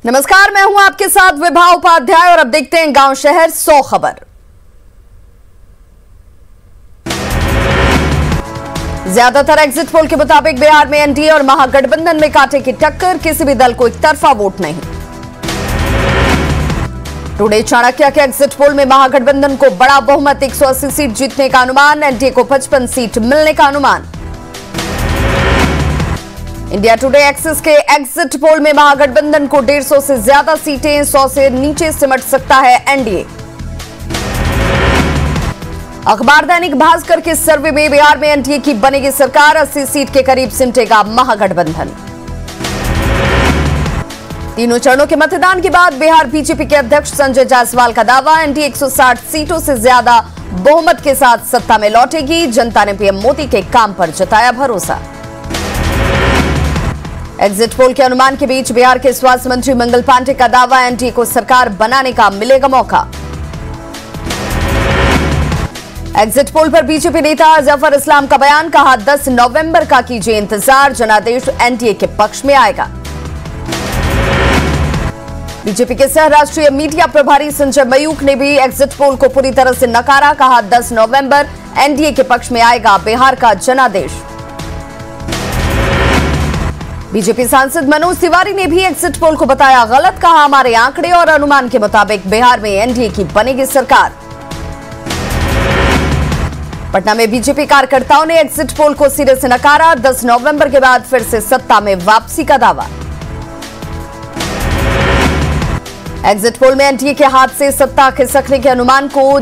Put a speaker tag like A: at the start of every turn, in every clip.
A: नमस्कार, मैं हूं आपके साथ विभा उपाध्याय और अब देखते हैं गांव शहर 100 खबर। ज्यादातर एग्जिट पोल के मुताबिक बिहार में एनडीए और महागठबंधन में कांटे की टक्कर, किसी भी दल को एकतरफा वोट नहीं। टुडे चाणक्य के एग्जिट पोल में महागठबंधन को बड़ा बहुमत 180 सीट जीतने का अनुमान, एनडीए को 55 सीट मिलने का अनुमान। इंडिया टुडे एक्सिस के एग्जिट पोल में महागठबंधन को 150 से ज्यादा सीटें, 100 से नीचे सिमट सकता है एनडीए। अखबार दैनिक भास्कर के सर्वे में बिहार में एनडीए की बनेगी सरकार, 80 सीट के करीब सिमटेगा महागठबंधन। तीनों चरणों के मतदान के बाद बिहार बीजेपी के अध्यक्ष संजय जायसवाल का दावा, एनडीए 160 सीटों से ज्यादा बहुमत के साथ सत्ता में लौटेगी। जनता ने पीएम मोदी के काम पर जताया भरोसा। एग्जिट पोल के अनुमान के बीच बिहार के स्वास्थ्य मंत्री मंगल पांडे का दावा, एनडीए को सरकार बनाने का मिलेगा मौका। एग्जिट पोल पर बीजेपी नेता जफर इस्लाम का बयान, कहा 10 नवंबर का कीजिए इंतजार, जनादेश एनडीए के पक्ष में आएगा। बीजेपी के सह राष्ट्रीय मीडिया प्रभारी संजय मयूख ने भी एग्जिट पोल को पूरी तरह से नकारा, कहा 10 नवंबर एनडीए के पक्ष में आएगा बिहार का जनादेश। बीजेपी सांसद मनोज तिवारी ने भी एग्जिट पोल को बताया गलत, कहा हमारे आंकड़े और अनुमान के मुताबिक बिहार में एनडीए की बनेगी सरकार। पटना में बीजेपी कार्यकर्ताओं ने एग्जिट पोल को सिरे से नकारा, 10 नवंबर के बाद फिर से सत्ता में वापसी का दावा। एग्जिट पोल में एनडीए के हाथ से सत्ता खिसकने के अनुमान को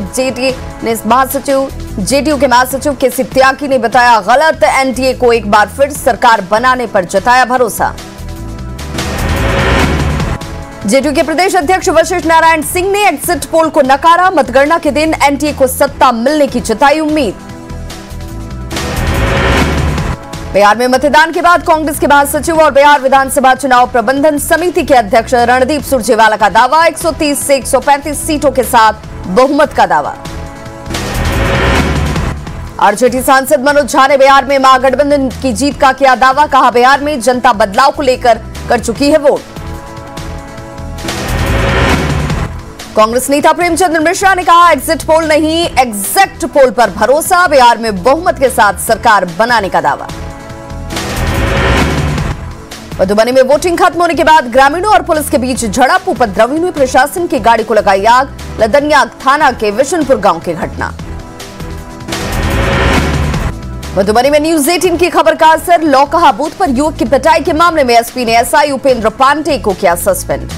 A: जेडीयू के महासचिव केसी त्यागी ने बताया गलत, एनडीए को एक बार फिर सरकार बनाने पर जताया भरोसा। जेडीयू के प्रदेश अध्यक्ष वशिष्ठ नारायण सिंह ने एग्जिट पोल को नकारा, मतगणना के दिन एनडीए को सत्ता मिलने की जताई उम्मीद। बिहार में मतदान के बाद कांग्रेस के महासचिव और बिहार विधानसभा चुनाव प्रबंधन समिति के अध्यक्ष रणदीप सुरजेवाला का दावा, 130 से 135 सीटों के साथ बहुमत का दावा। आरजेडी सांसद मनोज झा ने बिहार में महागठबंधन की जीत का किया दावा, कहा बिहार में जनता बदलाव को लेकर कर चुकी है वोट। कांग्रेस नेता प्रेमचंद मिश्रा ने कहा एग्जिट पोल नहीं एग्जैक्ट पोल पर भरोसा, बिहार में बहुमत के साथ सरकार बनाने का दावा। मधुबनी में वोटिंग खत्म होने के बाद ग्रामीणों और पुलिस के बीच झड़प, उपद्रवियों ने प्रशासन की गाड़ी को लगाई आग, लदनिया थाना के विशनपुर गांव की घटना। मधुबनी में न्यूज 18 की खबर का असर, लौकहा बूथ पर युवक की पिटाई के मामले में एसपी ने एसआई उपेंद्र पांडे को किया सस्पेंड।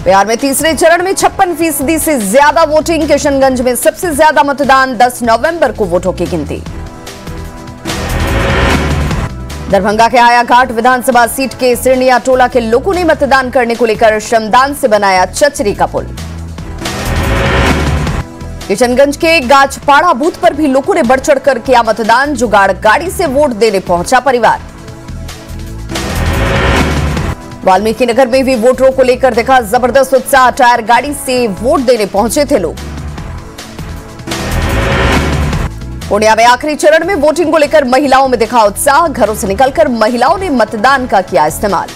A: बिहार में तीसरे चरण में 56% से ज्यादा वोटिंग, किशनगंज में सबसे ज्यादा मतदान, 10 नवंबर को वोटों की गिनती। दरभंगा के आयाघाट विधानसभा सीट के सिरनिया टोला के लोगों ने मतदान करने को लेकर श्रमदान से बनाया चचरी का पुल। किशनगंज के गाछपाड़ा बूथ पर भी लोगों ने बढ़ चढ़कर किया मतदान, जुगाड़ गाड़ी से वोट देने पहुंचा परिवार। वाल्मीकि नगर में भी वोटरों को लेकर दिखा जबरदस्त उत्साह, टायर गाड़ी से वोट देने पहुंचे थे लोग। पूर्णिया में आखिरी चरण में वोटिंग को लेकर महिलाओं में दिखा उत्साह, घरों से निकलकर महिलाओं ने मतदान का किया इस्तेमाल।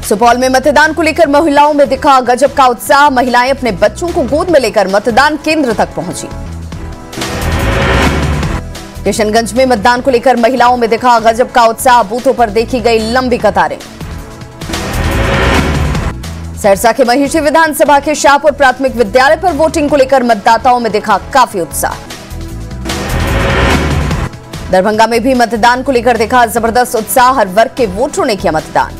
A: सुपौल में मतदान को लेकर महिलाओं में दिखा गजब का उत्साह, महिलाएं अपने बच्चों को गोद में लेकर मतदान केंद्र तक पहुंची। किशनगंज में मतदान को लेकर महिलाओं में दिखा गजब का उत्साह, बूथों पर देखी गई लंबी कतारें। सहरसा के महिषी विधानसभा के शाहपुर प्राथमिक विद्यालय पर वोटिंग को लेकर मतदाताओं में दिखा काफी उत्साह। दरभंगा में भी मतदान को लेकर दिखा जबरदस्त उत्साह, हर वर्ग के वोटरों ने किया मतदान।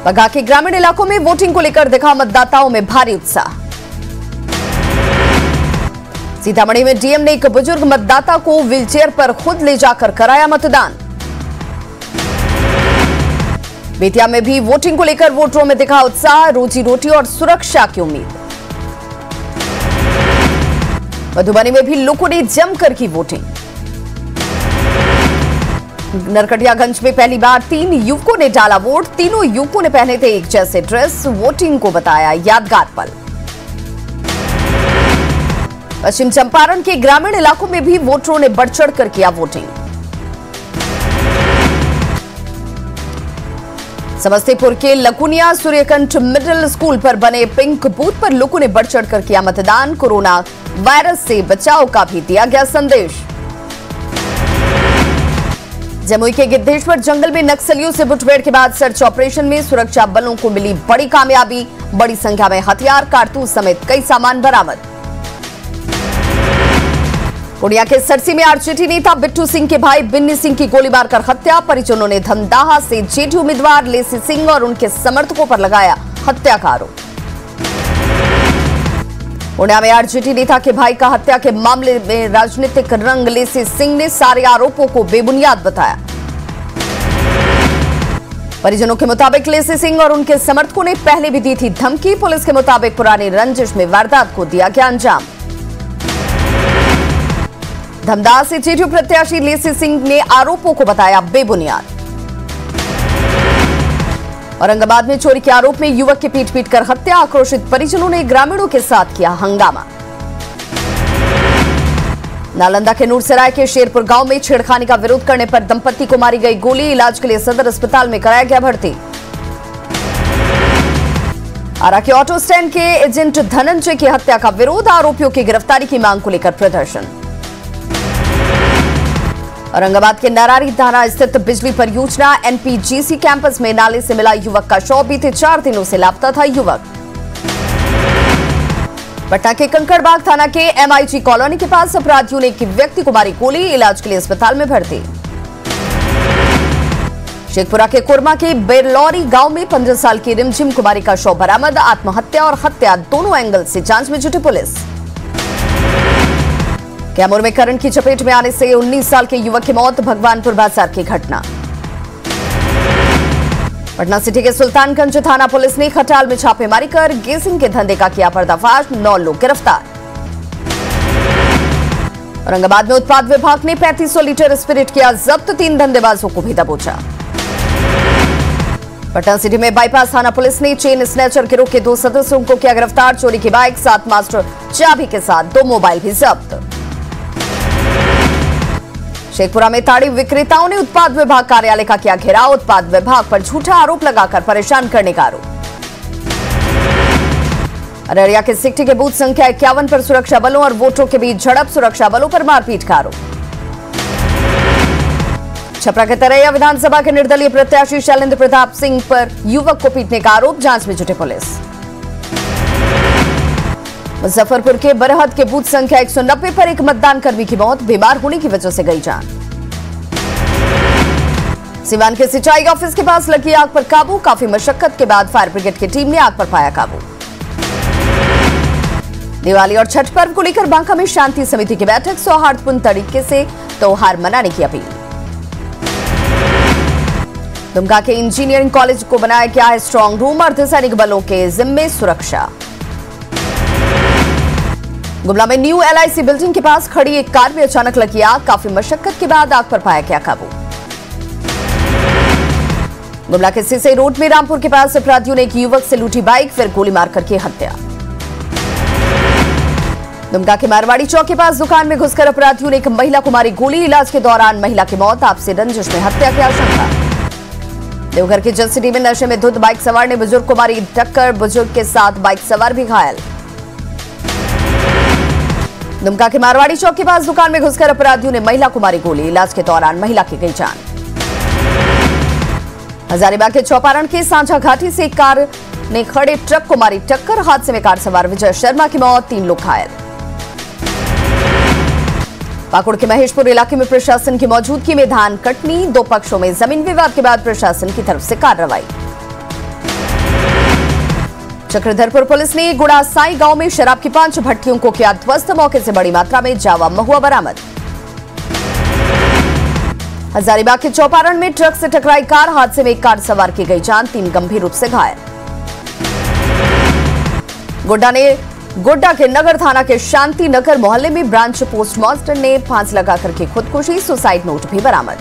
A: बघा के ग्रामीण इलाकों में वोटिंग को लेकर दिखा मतदाताओं में भारी उत्साह। सीतामढ़ी में डीएम ने एक बुजुर्ग मतदाता को व्हीलचेयर पर खुद ले जाकर कराया मतदान। बेतिया में भी वोटिंग को लेकर वोटरों में दिखा उत्साह, रोजी रोटी और सुरक्षा की उम्मीद। मधुबनी में भी लोगों ने जमकर की वोटिंग। नरकटियागंज में पहली बार 3 युवकों ने डाला वोट, तीनों युवकों ने पहने थे एक जैसे ड्रेस, वोटिंग को बताया यादगार पल। पश्चिम चंपारण के ग्रामीण इलाकों में भी वोटरों ने बढ़ चढ़ कर किया वोटिंग। समस्तीपुर के लकुनिया सूर्यकंठ मिडिल स्कूल पर बने पिंक बूथ पर लोगों ने बढ़ चढ़ कर किया मतदान। कोरोना वायरस से बचाव का भी दिया गया संदेश। जमुई के गिद्धेश्वर जंगल में नक्सलियों से मुठभेड़ के बाद सर्च ऑपरेशन में सुरक्षा बलों को मिली बड़ी कामयाबी। बड़ी संख्या में हथियार, कारतूस समेत कई सामान बरामद। पूर्णिया के सरसी में आरजेडी नेता बिट्टू सिंह के भाई बिन्नी सिंह की गोली मारकर हत्या। परिजनों ने धमदाहा से जेडी उम्मीदवार लेसी सिंह और उनके समर्थकों पर लगाया हत्या का आरोप। पूर्णिया में आरजेडी नेता के भाई का हत्या के मामले में राजनीतिक रंग। लेसी सिंह ने सारे आरोपों को बेबुनियाद बताया। परिजनों के मुताबिक लेसी सिंह और उनके समर्थकों ने पहले भी दी थी धमकी। पुलिस के मुताबिक पुरानी रंजिश में वारदात को दिया गया अंजाम। धमदाहा से जेडीयू प्रत्याशी लेसी सिंह ने आरोपों को बताया बेबुनियाद। औरंगाबाद में चोरी के आरोप में युवक की पीट पीट कर हत्या। आक्रोशित परिजनों ने ग्रामीणों के साथ किया हंगामा। नालंदा के नूरसराय के शेरपुर गांव में छेड़खानी का विरोध करने पर दंपति को मारी गई गोली। इलाज के लिए सदर अस्पताल में कराया गया भर्ती। आरा के ऑटो स्टैंड के एजेंट धनंजय की हत्या का विरोध। आरोपियों की गिरफ्तारी की मांग को लेकर प्रदर्शन। औरंगाबाद के नरारी थाना स्थित बिजली परियोजना एनपीजीसी कैंपस में नाले से मिला युवक का शव। बीते 4 दिनों से लापता था युवक। पटना के कंकड़बाग थाना के एमआईजी कॉलोनी के पास अपराधियों ने एक व्यक्ति को मारी गोली। इलाज के लिए अस्पताल में भर्ती। शेखपुरा के कोरमा के बेरलौरी गांव में 15 साल की रिमझिम कुमारी का शव बरामद। आत्महत्या और हत्या दोनों एंगल से जांच में जुटी पुलिस। कैमूर में करंट की चपेट में आने से 19 साल के युवक की मौत। भगवानपुर बाजार की घटना। पटना सिटी के सुल्तानगंज थाना पुलिस ने खटाल में छापेमारी कर गेसिंग के धंधे का किया पर्दाफाश। 9 लोग गिरफ्तार। औरंगाबाद में उत्पाद विभाग ने 3500 लीटर स्पिरिट किया जब्त। 3 धंधेबाजों को भी दबोचा। पटना सिटी में बाईपास थाना पुलिस ने चेन स्नैचर गिरोह के 2 सदस्यों को किया गिरफ्तार। चोरी की बाइक, 7 मास्टर चाबी के साथ 2 मोबाइल भी जब्त। शेखपुरा में ताड़ी विक्रेताओं ने उत्पाद विभाग कार्यालय का किया घेराव। उत्पाद विभाग पर झूठा आरोप लगाकर परेशान करने का आरोप। अररिया के सिकटी के बूथ संख्या 51 पर सुरक्षा बलों और वोटरों के बीच झड़प। सुरक्षा बलों पर मारपीट का आरोप। छपरा के तरैया विधानसभा के निर्दलीय प्रत्याशी शैलेंद्र प्रताप सिंह पर युवक को पीटने का आरोप। जांच में जुटे पुलिस। मुजफ्फरपुर के बरहद के बूथ संख्या 190 पर एक मतदान कर्मी की मौत। बीमार होने की वजह से गई जान। सिवान के सिंचाई ऑफिस के पास लगी आग पर काबू। काफी मशक्कत के बाद फायर ब्रिगेड की टीम ने आग पर पाया काबू। दिवाली और छठ पर्व को लेकर बांका में शांति समिति की बैठक। सौहार्दपूर्ण तरीके से त्योहार मनाने की अपील। दुमका के इंजीनियरिंग कॉलेज को बनाया गया है स्ट्रांग रूम। अर्धसैनिक बलों के जिम्मे सुरक्षा। गुमला में न्यू एलआईसी बिल्डिंग के पास खड़ी एक कार में अचानक लगी आग। काफी मशक्कत के बाद आग पर पाया गया काबू। गुमला के सिसई रोड में रामपुर के पास अपराधियों ने एक युवक से लूटी बाइक, फिर गोली मारकर की हत्या। दुमका के मारवाड़ी चौक के पास दुकान में घुसकर अपराधियों ने एक महिला को मारी गोली। इलाज के दौरान महिला की मौत। आपसी रंजिश में हत्या की आशंका। देवघर की जल सिटी में नशे में धुत बाइक सवार ने बुजुर्ग को मारी टक्कर। बुजुर्ग के साथ बाइक सवार भी घायल। दुमका के मारवाड़ी चौक के पास दुकान में घुसकर अपराधियों ने महिला को मारी गोली। इलाज के दौरान महिला की गई जान। हजारीबाग के चौपारण के सांझा घाटी से एक कार ने खड़े ट्रक को मारी टक्कर। हादसे में कार सवार विजय शर्मा की मौत। 3 लोग घायल। पाकुड़ के महेशपुर इलाके में प्रशासन की मौजूदगी में धान कटनी। 2 पक्षों में जमीन विवाद के बाद प्रशासन की तरफ से कार्रवाई। चक्रधरपुर पुलिस ने गुड़ासाई गांव में शराब की 5 भट्टियों को किया ध्वस्त। मौके से बड़ी मात्रा में जावा महुआ बरामद। हजारीबाग के चौपारण में ट्रक से टकराई कार। हादसे में एक कार सवार की गई जान। 3 गंभीर रूप से घायल। गोड्डा के नगर थाना के शांति नगर मोहल्ले में ब्रांच पोस्टमास्टर ने फांस लगाकर की खुदकुशी। सुसाइड नोट भी बरामद।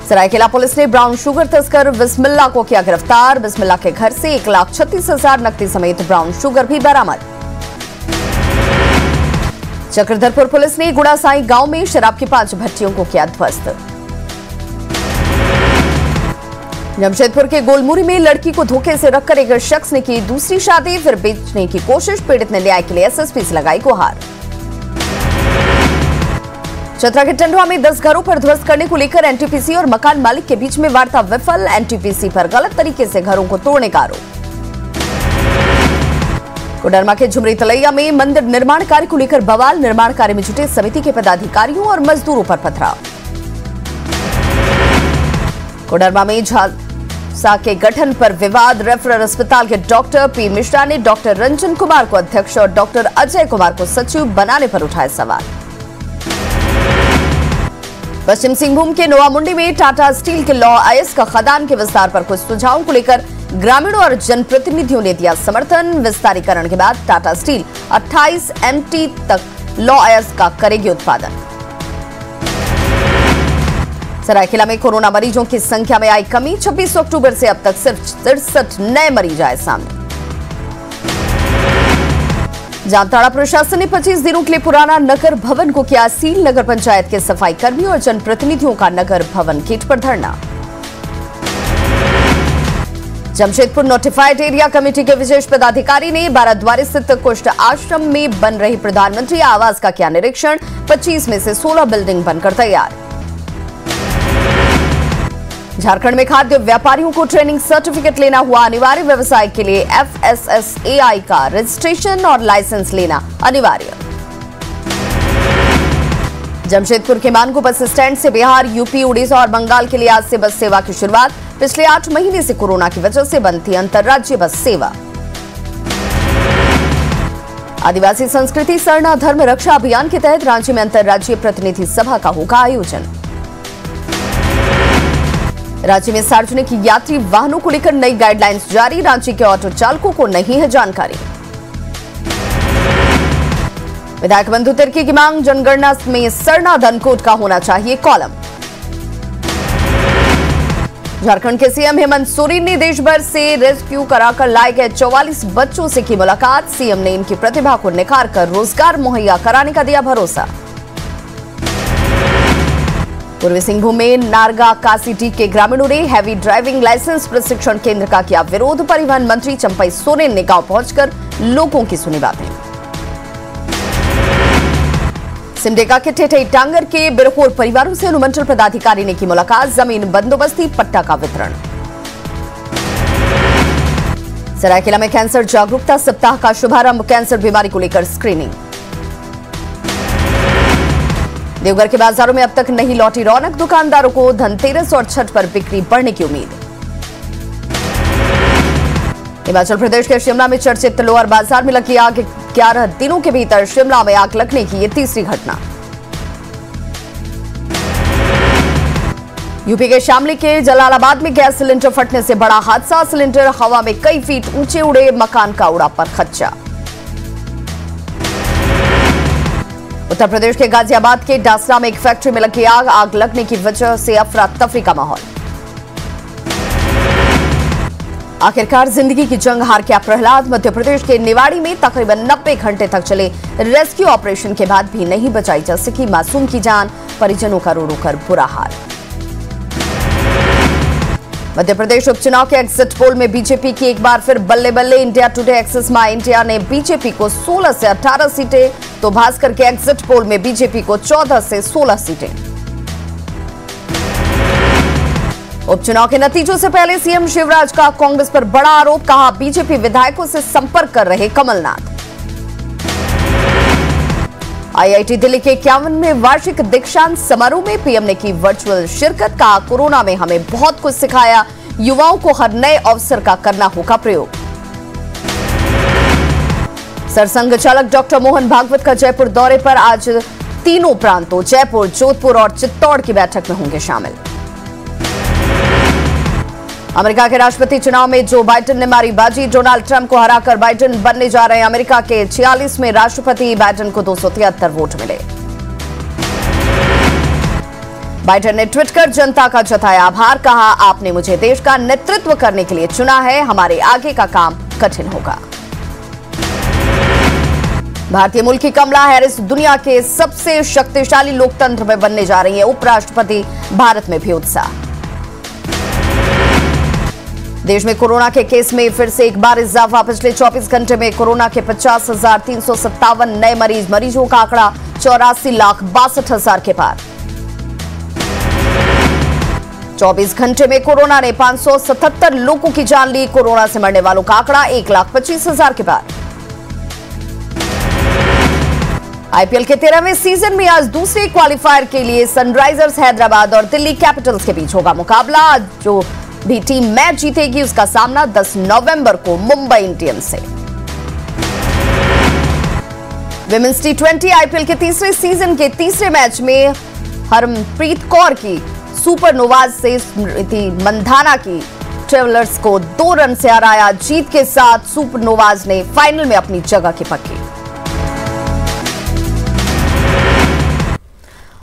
A: सरायकेला पुलिस ने ब्राउन शुगर तस्कर बिस्मिल्ला को किया गिरफ्तार। बिस्मिल्ला के घर से 1,36,000 नकदी समेत ब्राउन शुगर भी बरामद। चक्रधरपुर पुलिस ने गुड़ासाई गांव में शराब की 5 भट्टियों को किया ध्वस्त। जमशेदपुर के गोलमुरी में लड़की को धोखे से रखकर एक शख्स ने की दूसरी शादी, फिर बेचने की कोशिश। पीड़ित ने न्याय के लिए एसएसपी से लगाई गुहार। चतरा के टंडवा में 10 घरों पर ध्वस्त करने को लेकर एनटीपीसी और मकान मालिक के बीच में वार्ता विफल। एनटीपीसी पर गलत तरीके से घरों को तोड़ने का आरोप। कोडरमा के झुमरी तलैया में मंदिर निर्माण कार्य को लेकर बवाल। निर्माण कार्य में जुटे समिति के पदाधिकारियों और मजदूरों पर पथराव। कोडरमा में झालसा के गठन पर विवाद। रेफरल अस्पताल के डॉक्टर पी मिश्रा ने डॉक्टर रंजन कुमार को अध्यक्ष और डॉक्टर अजय कुमार को सचिव बनाने पर उठाए सवाल। पश्चिम सिंहभूम के नोआमुंडी में टाटा स्टील के लॉ आईएस का खदान के विस्तार पर कुछ सुझावों को लेकर ग्रामीणों और जनप्रतिनिधियों ने दिया समर्थन। विस्तारीकरण के बाद टाटा स्टील 28 MT तक लॉ आईएस का करेगी उत्पादन। सरायकेला में कोरोना मरीजों की संख्या में आई कमी। 26 अक्टूबर से अब तक सिर्फ 63 नए मरीज आए सामने। जामताड़ा प्रशासन ने 25 दिनों के लिए पुराना नगर भवन को किया सील। नगर पंचायत के सफाई कर्मी और जनप्रतिनिधियों का नगर भवन गेट पर धरना। जमशेदपुर नोटिफाइड एरिया कमेटी के विशेष पदाधिकारी ने बाराद्वारी स्थित कुष्ठ आश्रम में बन रही प्रधानमंत्री आवास का किया निरीक्षण। 25 में से 16 बिल्डिंग बनकर तैयार। झारखंड में खाद्य व्यापारियों को ट्रेनिंग सर्टिफिकेट लेना हुआ अनिवार्य। व्यवसाय के लिए FSSAI का रजिस्ट्रेशन और लाइसेंस लेना अनिवार्य। जमशेदपुर के मानगो बस स्टैंड से बिहार, यूपी, उड़ीसा और बंगाल के लिए आज से बस सेवा की शुरुआत। पिछले 8 महीने से कोरोना की वजह से बंद थी अंतर्राज्यीय बस सेवा। आदिवासी संस्कृति सरना धर्म रक्षा अभियान के तहत रांची में अंतर्राज्यीय प्रतिनिधि सभा का होगा आयोजन। रांची में सार्वजनिक यात्री वाहनों को लेकर नई गाइडलाइंस जारी। रांची के ऑटो चालकों को नहीं है जानकारी। विधायक बंधु तिर्की की मांग, जनगणना में सरना धनकोट का होना चाहिए कॉलम। झारखंड के सीएम हेमंत सोरेन ने देश भर से रेस्क्यू कराकर लाए गए 44 बच्चों से की मुलाकात। सीएम ने इनकी प्रतिभा को निखार कर रोजगार मुहैया कराने का दिया भरोसा। पूर्वी सिंहभूम में नारगा कासीटी के ग्रामीणों ने हैवी ड्राइविंग लाइसेंस प्रशिक्षण केंद्र का किया विरोध। परिवहन मंत्री चंपई सोरेन ने गांव पहुंचकर लोगों की सुनी बातें। सिमडेगा के ठेठई टांगर के बिरहोर परिवारों से अनुमंडल पदाधिकारी ने की मुलाकात। जमीन बंदोबस्ती पट्टा का वितरण। सरायकेला में कैंसर जागरूकता सप्ताह का शुभारंभ। कैंसर बीमारी को लेकर स्क्रीनिंग। देवघर के बाजारों में अब तक नहीं लौटी रौनक। दुकानदारों को धनतेरस और छठ पर बिक्री बढ़ने की उम्मीद। हिमाचल प्रदेश के शिमला में चर्चित लोअर बाजार में लगी आग। 11 दिनों के भीतर शिमला में आग लगने की ये तीसरी घटना। यूपी के शामली के जलालाबाद में गैस सिलेंडर फटने से बड़ा हादसा। सिलेंडर हवा में कई फीट ऊंचे उड़े। मकान का उड़ा पर खच्चा। उत्तर प्रदेश के गाजियाबाद के डासरा में एक फैक्ट्री में लगी आग। आग लगने की वजह से अफरा तफरी का माहौल। आखिरकार जिंदगी की जंग हार गया प्रहलाद। मध्य प्रदेश के निवाड़ी में तकरीबन 90 घंटे तक चले रेस्क्यू ऑपरेशन के बाद भी नहीं बचाई जा सकी मासूम की जान। परिजनों का रो रो कर बुरा हाल। मध्य प्रदेश उपचुनाव के एग्जिट पोल में बीजेपी की एक बार फिर बल्ले बल्ले। इंडिया टुडे एक्सेस माई इंडिया ने बीजेपी को 16 से 18 सीटें, तो भास्कर के एग्जिट पोल में बीजेपी को 14 से 16 सीटें। उपचुनाव के नतीजों से पहले सीएम शिवराज का कांग्रेस पर बड़ा आरोप। कहा बीजेपी विधायकों से संपर्क कर रहे कमलनाथ। आईआईटी दिल्ली के 51वें वार्षिक दीक्षांत समारोह में पीएम ने की वर्चुअल शिरकत। कहा कोरोना में हमें बहुत कुछ सिखाया। युवाओं को हर नए अवसर का करना होगा प्रयोग। सरसंघ चालक डॉक्टर मोहन भागवत का जयपुर दौरे पर आज तीनों प्रांतों जयपुर, जोधपुर और चित्तौड़ की बैठक में होंगे शामिल। अमेरिका के राष्ट्रपति चुनाव में जो बाइडेन ने मारी बाजी। डोनाल्ड ट्रंप को हराकर बाइडेन बनने जा रहे हैं अमेरिका के 46वें राष्ट्रपति। बाइडेन को 273 वोट मिले। बाइडेन ने ट्वीट कर जनता का जताया आभार। कहा आपने मुझे देश का नेतृत्व करने के लिए चुना है। हमारे आगे का काम कठिन होगा। भारतीय मूल की कमला हैरिस दुनिया के सबसे शक्तिशाली लोकतंत्र में बनने जा रही है। उपराष्ट्रपति, भारत में भी उत्साह। देश में कोरोना के केस में फिर से एक बार इजाफा। पिछले 24 घंटे में कोरोना के 50,357 नए मरीजों का आंकड़ा 84,62,000 के पार। 24 घंटे में कोरोना ने 577 लोगों की जान ली। कोरोना से मरने वालों का आंकड़ा 1,25,000 के पार। आईपीएल के 13वें सीजन में आज दूसरे क्वालिफायर के लिए सनराइजर्स हैदराबाद और दिल्ली कैपिटल्स के बीच होगा मुकाबला। जो भी टीम मैच जीतेगी उसका सामना 10 नवंबर को मुंबई इंडियंस से। विमेंस टी20 आईपीएल के तीसरे सीजन के तीसरे मैच में हरमनप्रीत कौर की सुपरनोवाज से स्मृति मंधाना की ट्रेवलर्स को 2 रन से हराया। जीत के साथ सुपरनोवाज ने फाइनल में अपनी जगह की पक्की।